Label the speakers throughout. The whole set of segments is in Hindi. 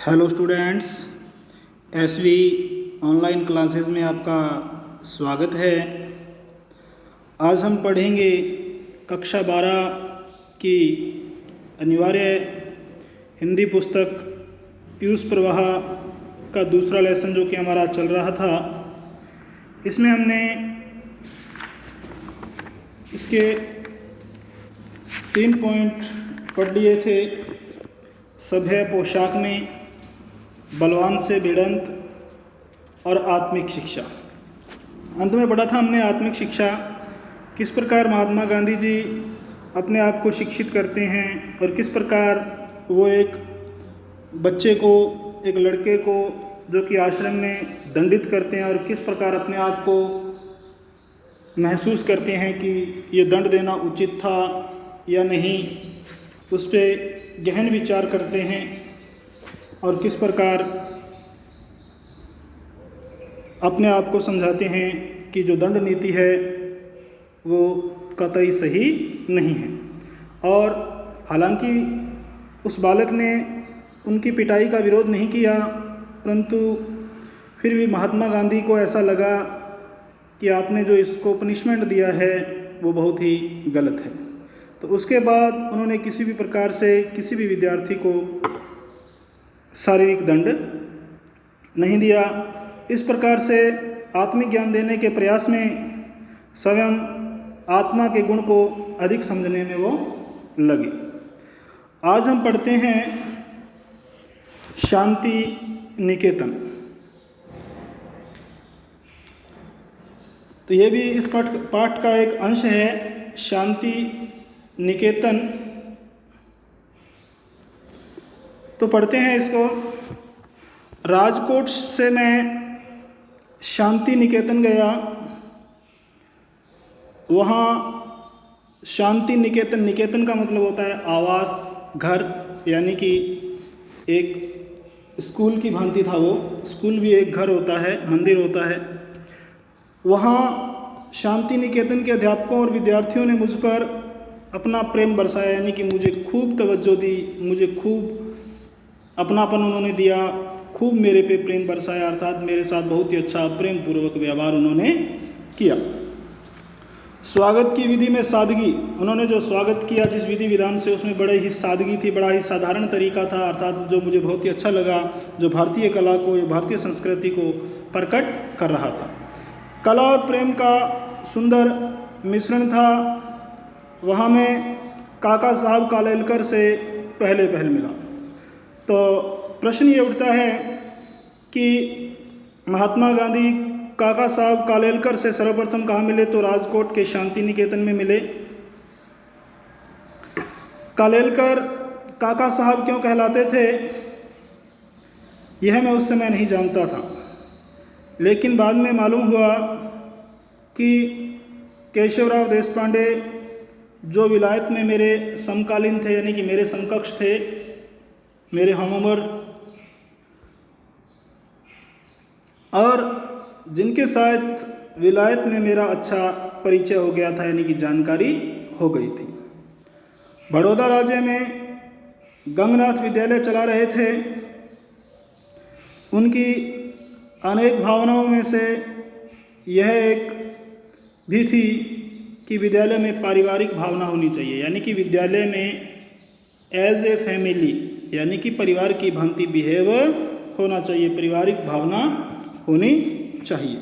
Speaker 1: Hello students, SV online classes में आपका स्वागत है। आज हम पढ़ेंगे कक्षा 12 की अनिवार्य हिंदी पुस्तक पीयूष प्रवाह का दूसरा लेसन जो कि हमारा चल रहा था। इसमें हमने इसके 3 पॉइंट पढ़ लिए थे। सभ्य पोशाक में, बलवान से भिड़ंत और आत्मिक शिक्षा। अंत में पढ़ा था हमने आत्मिक शिक्षा, किस प्रकार महात्मा गांधी जी अपने आप को शिक्षित करते हैं और किस प्रकार वो एक बच्चे को, एक लड़के को जो कि आश्रम में दंडित करते हैं और किस प्रकार अपने आप को महसूस करते हैं कि ये दंड देना उचित था या नहीं, उस पर गहन विचार करते हैं और किस प्रकार अपने आप को समझाते हैं कि जो दंड नीति है वो कतई सही नहीं है। और हालांकि उस बालक ने उनकी पिटाई का विरोध नहीं किया, परंतु फिर भी महात्मा गांधी को ऐसा लगा कि आपने जो इसको पनिशमेंट दिया है वो बहुत ही गलत है। तो उसके बाद उन्होंने किसी भी प्रकार से किसी भी विद्यार्थी को शारीरिक दंड नहीं दिया। इस प्रकार से आत्मिक ज्ञान देने के प्रयास में स्वयं आत्मा के गुण को अधिक समझने में वो लगे। आज हम पढ़ते हैं शांति निकेतन। तो ये भी इस पाठ का एक अंश है, शांति निकेतन। तो पढ़ते हैं इसको। राजकोट से मैं शांति निकेतन गया, वहाँ शांति निकेतन, निकेतन का मतलब होता है आवास, घर, यानी कि एक स्कूल की भांति था वो। स्कूल भी एक घर होता है, मंदिर होता है। वहाँ शांति निकेतन के अध्यापकों और विद्यार्थियों ने मुझ पर अपना प्रेम बरसाया, यानी कि मुझे खूब तवज्जो दी, मुझे खूब अपनापन उन्होंने दिया, खूब मेरे पे प्रेम बरसाया, अर्थात मेरे साथ बहुत ही अच्छा प्रेम पूर्वक व्यवहार उन्होंने किया। स्वागत की विधि में सादगी, उन्होंने जो स्वागत किया जिस विधि विधान से, उसमें बड़े ही सादगी थी, बड़ा ही साधारण तरीका था, अर्थात जो मुझे बहुत ही अच्छा लगा, जो भारतीय कला को, भारतीय संस्कृति को प्रकट कर रहा था। कला और प्रेम का सुंदर मिश्रण था। वहाँ में काका साहब कालेलकर से पहले मिला। तो प्रश्न ये उठता है कि महात्मा गांधी काका साहब कालेलकर से सर्वप्रथम कहाँ मिले? तो राजकोट के शांति निकेतन में मिले। कालेलकर काका साहब क्यों कहलाते थे यह मैं उस समय नहीं जानता था, लेकिन बाद में मालूम हुआ कि केशवराव देशपांडे जो विलायत में मेरे समकालीन थे, यानी कि मेरे समकक्ष थे, मेरे हमउम्र, और जिनके साथ विलायत में मेरा अच्छा परिचय हो गया था, यानी कि जानकारी हो गई थी। बड़ौदा राज्य में गंगनाथ विद्यालय चला रहे थे। उनकी अनेक भावनाओं में से यह एक भी थी कि विद्यालय में पारिवारिक भावना होनी चाहिए, यानी कि विद्यालय में एज ए फैमिली, यानी कि परिवार की भांति बिहेव होना चाहिए, पारिवारिक भावना होनी चाहिए।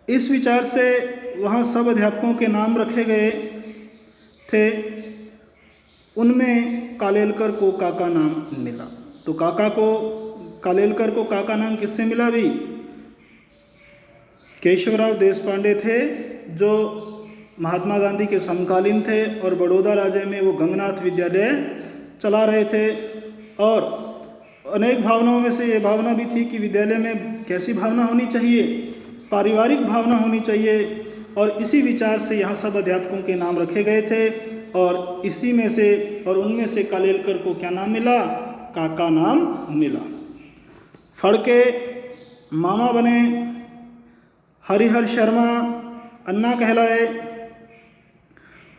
Speaker 1: इस विचार से वहाँ सब अध्यापकों के नाम रखे गए थे। उनमें कालेलकर को काका नाम मिला। तो कालेलकर को काका नाम किससे मिला भी? केशवराव देशपांडे थे जो महात्मा गांधी के समकालीन थे और बड़ौदा राज्य में वो गंगनाथ विद्यालय चला रहे थे। और अनेक भावनाओं में से ये भावना भी थी कि विद्यालय में कैसी भावना होनी चाहिए? पारिवारिक भावना होनी चाहिए। और इसी विचार से यहाँ सब अध्यापकों के नाम रखे गए थे और इसी में से और उनमें से कालेलकर को क्या नाम मिला? काका नाम मिला। फड़के मामा बने, हरिहर शर्मा अन्ना कहलाए।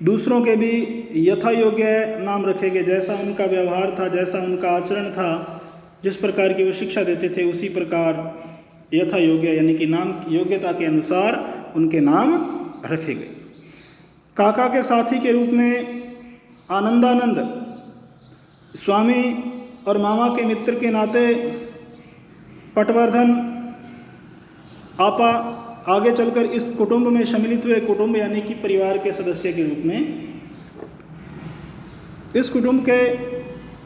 Speaker 1: दूसरों के भी यथा योग्य नाम रखे गए, जैसा उनका व्यवहार था, जैसा उनका आचरण था, जिस प्रकार की वो शिक्षा देते थे उसी प्रकार यथा योग्य यानी कि नाम योग्यता के अनुसार उनके नाम रखे गए। काका के साथी के रूप में आनंदानंद, स्वामी और मामा के मित्र के नाते पटवर्धन आपा आगे चलकर इस कुटुंब में सम्मिलित हुए। कुटुंब यानी कि परिवार के सदस्य के रूप में। इस कुटुंब के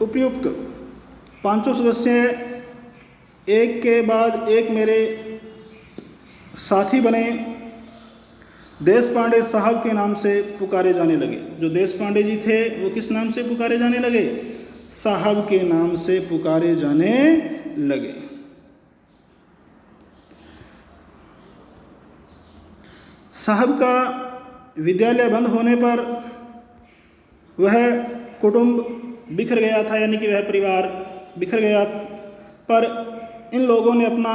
Speaker 1: उपयुक्त पांचों सदस्य एक के बाद एक मेरे साथी बने। देश पांडे साहब के नाम से पुकारे जाने लगे। जो देश पांडे जी थे वो किस नाम से पुकारे जाने लगे? साहब के नाम से पुकारे जाने लगे। साहब का विद्यालय बंद होने पर वह कुटुंब बिखर गया था, यानी कि वह परिवार बिखर गया। पर इन लोगों ने अपना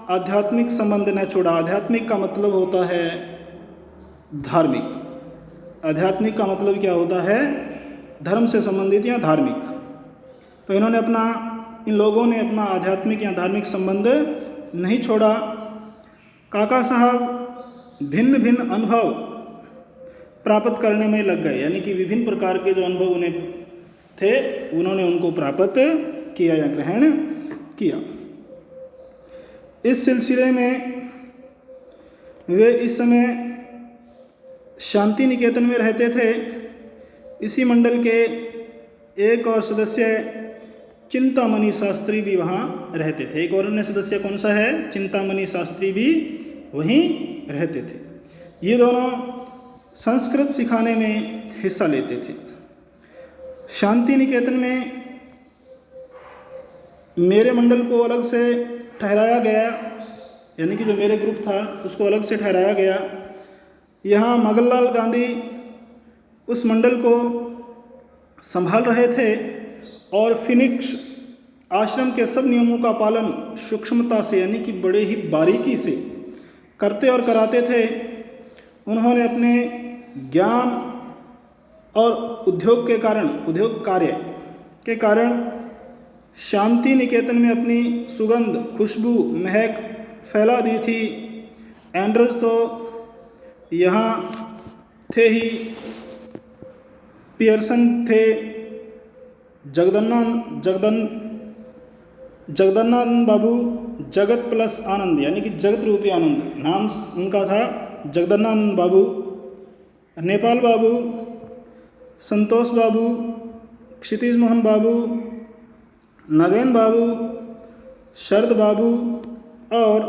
Speaker 1: आध्यात्मिक संबंध न छोड़ा। आध्यात्मिक का मतलब होता है धार्मिक। आध्यात्मिक का मतलब क्या होता है? धर्म से संबंधित या धार्मिक। तो इन लोगों ने अपना आध्यात्मिक या धार्मिक संबंध नहीं छोड़ा। काका साहब भिन्न भिन्न अनुभव प्राप्त करने में लग गए, यानी कि विभिन्न प्रकार के जो अनुभव उन्हें थे उन्होंने उनको प्राप्त किया या ग्रहण किया। इस सिलसिले में वे इस समय शांति निकेतन में रहते थे। इसी मंडल के एक और सदस्य चिंतामणि शास्त्री भी वहाँ रहते थे। एक और अन्य सदस्य कौन सा है? चिंतामणि शास्त्री भी वहीं रहते थे। ये दोनों संस्कृत सिखाने में हिस्सा लेते थे। शांति निकेतन में मेरे मंडल को अलग से ठहराया गया, यानी कि जो मेरे ग्रुप था उसको अलग से ठहराया गया। यहाँ मगनलाल गांधी उस मंडल को संभाल रहे थे और फिनिक्स आश्रम के सब नियमों का पालन सूक्ष्मता से, यानी कि बड़े ही बारीकी से करते और कराते थे। उन्होंने अपने ज्ञान और उद्योग कार्य के कारण शांति निकेतन में अपनी सुगंध, खुशबू, महक फैला दी थी। एंड्रस तो यहाँ थे ही, पियर्सन थे, जगदानंद बाबू, जगत प्लस आनंद, यानी कि जगत रूपी आनंद नाम उनका था। जगदानंद बाबू, नेपाल बाबू, संतोष बाबू, क्षितिज मोहन बाबू, नगेन बाबू, शरद बाबू और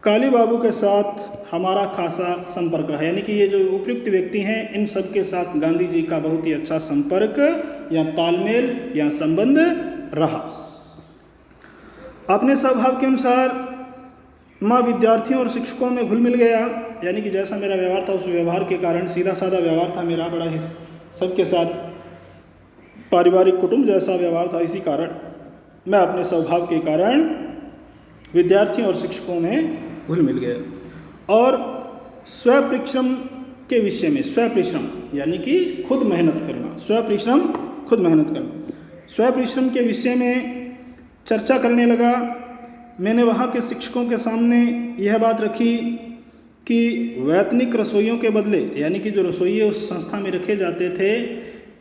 Speaker 1: काली बाबू के साथ हमारा खासा संपर्क रहा। यानी कि ये जो उपयुक्त व्यक्ति हैं इन सब के साथ गांधी जी का बहुत ही अच्छा संपर्क या तालमेल या संबंध रहा। अपने स्वभाव के अनुसार मैं विद्यार्थियों और शिक्षकों में घुल मिल गया। यानी कि जैसा मेरा व्यवहार था उस व्यवहार के कारण, सीधा साधा व्यवहार था मेरा, बड़ा ही सबके साथ पारिवारिक कुटुंब जैसा व्यवहार था। इसी कारण मैं अपने स्वभाव के कारण विद्यार्थियों और शिक्षकों में घुल मिल गया। और स्वपरिश्रम के विषय में, स्वपरिश्रम यानी कि खुद मेहनत करना, स्वपरिश्रम खुद मेहनत करना, स्वपरिश्रम के विषय में चर्चा करने लगा। मैंने वहाँ के शिक्षकों के सामने यह बात रखी कि वैतनिक रसोइयों के बदले, यानी कि जो रसोइये उस संस्था में रखे जाते थे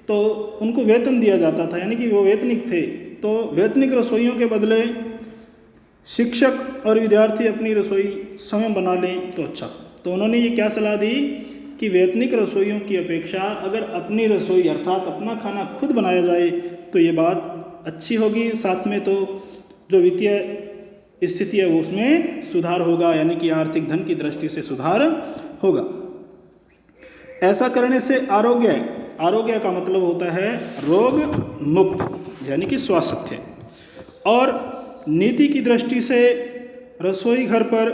Speaker 1: तो उनको वेतन दिया जाता था, यानी कि वो वेतनिक थे। तो वेतनिक रसोइयों के बदले शिक्षक और विद्यार्थी अपनी रसोई स्वयं बना लें तो अच्छा। तो उन्होंने ये क्या सलाह दी कि वेतनिक रसोइयों की अपेक्षा अगर अपनी रसोई अर्थात अपना खाना खुद बनाया जाए तो ये बात अच्छी होगी। साथ में तो जो वित्तीय स्थिति है वो उसमें सुधार होगा, यानी कि आर्थिक धन की दृष्टि से सुधार होगा। ऐसा करने से आरोग्य का मतलब होता है रोग मुक्त, यानी कि स्वास्थ्य। और नीति की दृष्टि से रसोई घर पर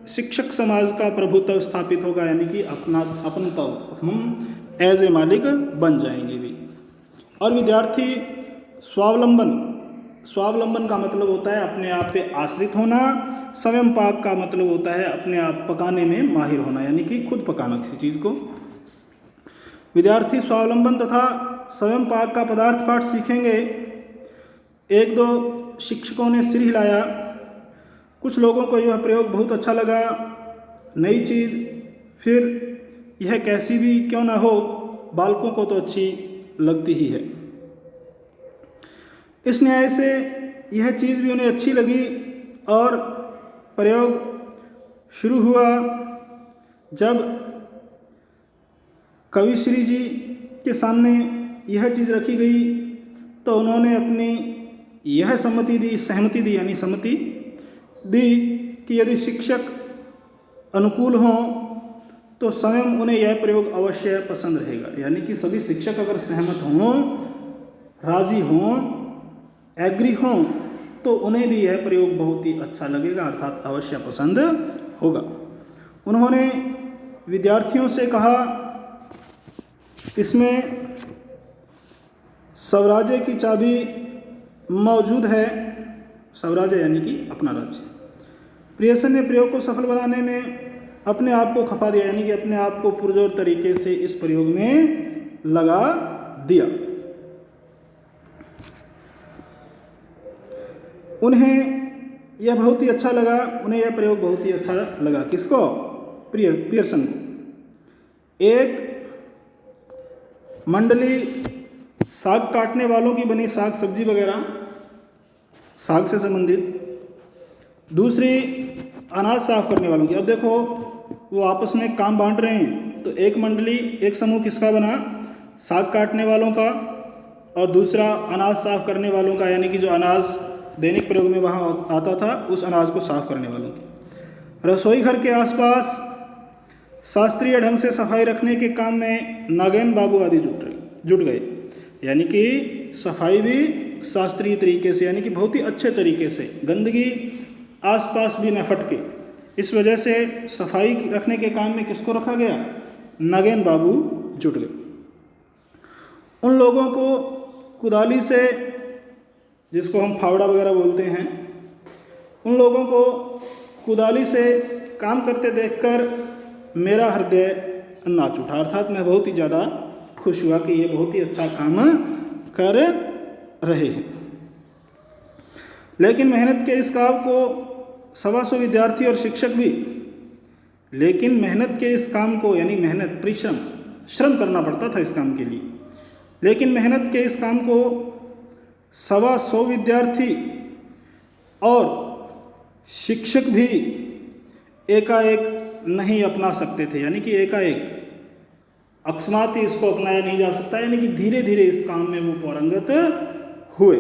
Speaker 1: शिक्षक समाज का प्रभुत्व स्थापित होगा, यानी कि अपनत्व, हम एज ए मालिक बन जाएंगे भी। और विद्यार्थी स्वावलंबन का मतलब होता है अपने आप पे आश्रित होना। स्वयं पाक का मतलब होता है अपने आप पकाने में माहिर होना, यानी कि खुद पकाना किसी चीज़ को। विद्यार्थी स्वावलंबन तथा स्वयं पाक का पदार्थ पाठ सीखेंगे। एक दो शिक्षकों ने सिर हिलाया, कुछ लोगों को यह प्रयोग बहुत अच्छा लगा, नई चीज़, फिर यह कैसी भी क्यों ना हो बालकों को तो अच्छी लगती ही है। इस न्याय से यह चीज़ भी उन्हें अच्छी लगी और प्रयोग शुरू हुआ। जब कविश्री जी के सामने यह चीज़ रखी गई तो उन्होंने अपनी यह सहमति दी यानी सम्मति दी कि यदि शिक्षक अनुकूल हों तो स्वयं उन्हें यह प्रयोग अवश्य पसंद रहेगा। यानी कि सभी शिक्षक अगर सहमत हों, राज़ी हों, एग्री हों तो उन्हें भी यह प्रयोग बहुत ही अच्छा लगेगा, अर्थात अवश्य पसंद होगा। उन्होंने विद्यार्थियों से कहा, इसमें स्वराज्य की चाबी मौजूद है, स्वराज्य यानी कि अपना राज्य। पियर्सन ने प्रयोग को सफल बनाने में अपने आप को खपा दिया, यानी कि अपने आप को पुरजोर तरीके से इस प्रयोग में लगा दिया। उन्हें यह बहुत ही अच्छा लगा, उन्हें यह प्रयोग बहुत ही अच्छा लगा। किसको? पियर्सन को। एक मंडली साग काटने वालों की बनी, साग सब्जी वगैरह साग से संबंधित, दूसरी अनाज साफ करने वालों की। अब देखो वो आपस में काम बांट रहे हैं, तो एक मंडली, एक समूह किसका बना? साग काटने वालों का, और दूसरा अनाज साफ करने वालों का, यानी कि जो अनाज दैनिक प्रयोग में वहाँ आता था उस अनाज को साफ करने वालों की। रसोई घर के आसपास शास्त्रीय ढंग से सफाई रखने के काम में नागेन बाबू आदि जुट गए, यानी कि सफाई भी शास्त्रीय तरीके से, यानी कि बहुत ही अच्छे तरीके से, गंदगी आसपास भी न फटके, इस वजह से सफाई रखने के काम में किसको रखा गया? नागेन बाबू जुट गए। उन लोगों को कुदाली से, जिसको हम फावड़ा वगैरह बोलते हैं, उन लोगों को कुदाली से काम करते देखकर मेरा हृदय नाच उठा, अर्थात मैं बहुत ही ज़्यादा खुश हुआ कि ये बहुत ही अच्छा काम कर रहे हैं। लेकिन मेहनत के इस काम को 125 विद्यार्थी और शिक्षक भी, लेकिन मेहनत के इस काम को, यानी मेहनत, परिश्रम, श्रम करना पड़ता था इस काम के लिए, लेकिन मेहनत के इस काम को 125 विद्यार्थी और शिक्षक भी एकाएक नहीं अपना सकते थे, यानी कि एकाएक अकस्मात ही इसको अपनाया नहीं जा सकता, यानी कि धीरे धीरे इस काम में वो पारंगत हुए।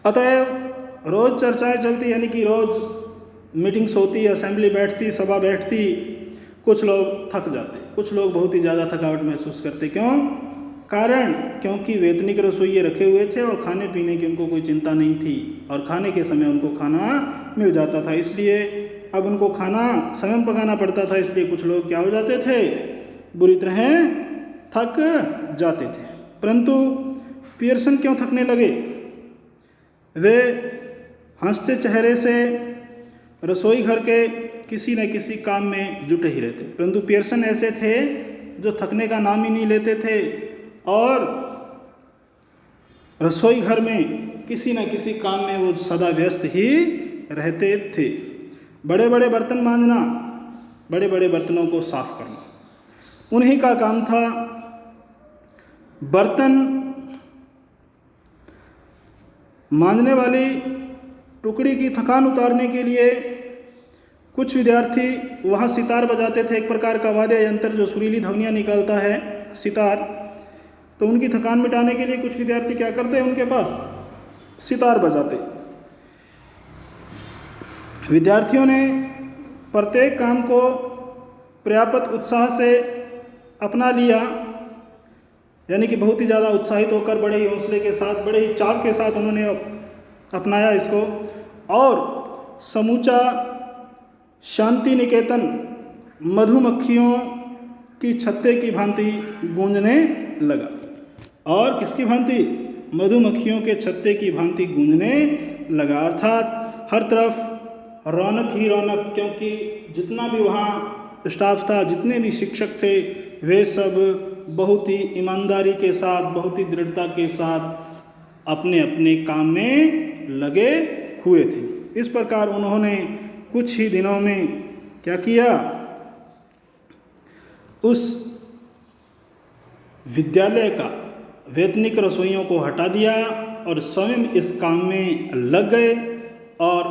Speaker 1: अतएव रोज चर्चाएं चलती, यानी कि रोज मीटिंग्स होती, असेंबली बैठती, सभा बैठती, कुछ लोग थक जाते, कुछ लोग बहुत ही ज़्यादा थकावट महसूस करते। क्यों? कारण, क्योंकि वेतनिक रसोइये रखे हुए थे और खाने पीने की उनको कोई चिंता नहीं थी, और खाने के समय उनको खाना मिल जाता था, इसलिए अब उनको खाना स्वयं पकाना पड़ता था, इसलिए कुछ लोग क्या हो जाते थे? बुरी तरह थक जाते थे। परंतु पियर्सन क्यों थकने लगे? वे हंसते चेहरे से रसोई घर के किसी न किसी काम में जुटे ही रहते, परंतु पियर्सन ऐसे थे जो थकने का नाम ही नहीं लेते थे और रसोई घर में किसी न किसी काम में वो सदा व्यस्त ही रहते थे। बड़े बड़े बर्तन मांजना, बड़े बड़े बर्तनों को साफ करना उन्हीं का काम था। बर्तन मांजने वाली टुकड़ी की थकान उतारने के लिए कुछ विद्यार्थी वहाँ सितार बजाते थे, एक प्रकार का वाद्य यंत्र जो सुरीली ध्वनियाँ निकालता है, सितार। तो उनकी थकान मिटाने के लिए कुछ विद्यार्थी क्या करते हैं, उनके पास सितार बजाते। विद्यार्थियों ने प्रत्येक काम को पर्याप्त उत्साह से अपना लिया, यानी कि बहुत ही ज़्यादा उत्साहित होकर बड़े ही हौसले के साथ, बड़े ही चाव के साथ उन्होंने अपनाया इसको, और समूचा शांति निकेतन मधुमक्खियों की छत्ते की भांति गूंजने लगा। और किसकी भांति? मधुमक्खियों के छत्ते की भांति गूंजने लगा, अर्थात हर तरफ रौनक ही रौनक, क्योंकि जितना भी वहाँ स्टाफ था, जितने भी शिक्षक थे, वे सब बहुत ही ईमानदारी के साथ, बहुत ही दृढ़ता के साथ अपने अपने काम में लगे हुए थे। इस प्रकार उन्होंने कुछ ही दिनों में क्या किया, उस विद्यालय का वैतनिक रसोइयों को हटा दिया और स्वयं इस काम में लग गए और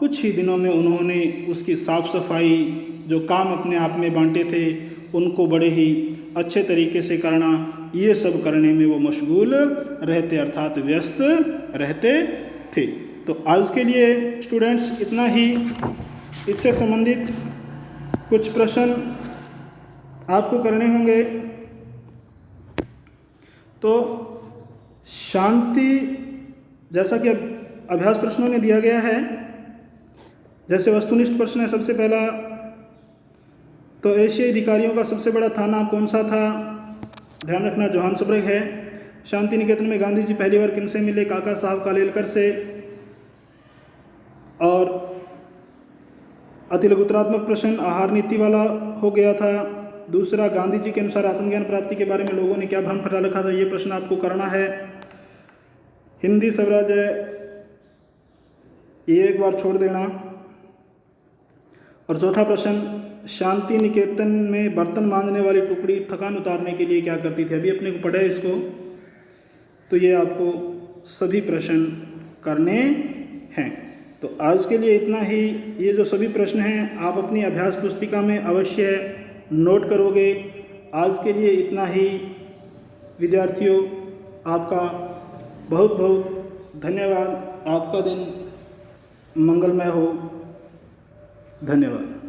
Speaker 1: कुछ ही दिनों में उन्होंने उसकी साफ सफाई, जो काम अपने आप में बांटे थे उनको बड़े ही अच्छे तरीके से करना, ये सब करने में वो मशगूल रहते अर्थात व्यस्त रहते थे। तो आज के लिए स्टूडेंट्स इतना ही। इससे संबंधित कुछ प्रश्न आपको करने होंगे। तो शांति, जैसा कि अभ्यास प्रश्नों में दिया गया है, जैसे वस्तुनिष्ठ प्रश्न है सबसे पहला, तो एशियाई अधिकारियों का सबसे बड़ा थाना कौन सा था? ध्यान रखना जोहान्सबर्ग है। शांति निकेतन में गांधी जी पहली बार किनसे मिले? काका साहब कालेलकर से। और अति लघुतरात्मक प्रश्न आहार नीति वाला हो गया था। दूसरा, गांधी जी के अनुसार आत्मज्ञान प्राप्ति के बारे में लोगों ने क्या भ्रम फैला रखा था? ये प्रश्न आपको करना है। हिंदी स्वराज्य ये एक बार छोड़ देना। और चौथा प्रश्न, शांति निकेतन में बर्तन मांजने वाली टुकड़ी थकान उतारने के लिए क्या करती थी? अभी अपने को पढ़ा है इसको। तो ये आपको सभी प्रश्न करने हैं। तो आज के लिए इतना ही। ये जो सभी प्रश्न हैं आप अपनी अभ्यास पुस्तिका में अवश्य नोट करोगे। आज के लिए इतना ही विद्यार्थियों, आपका बहुत बहुत धन्यवाद। आपका दिन मंगलमय हो। धन्यवाद।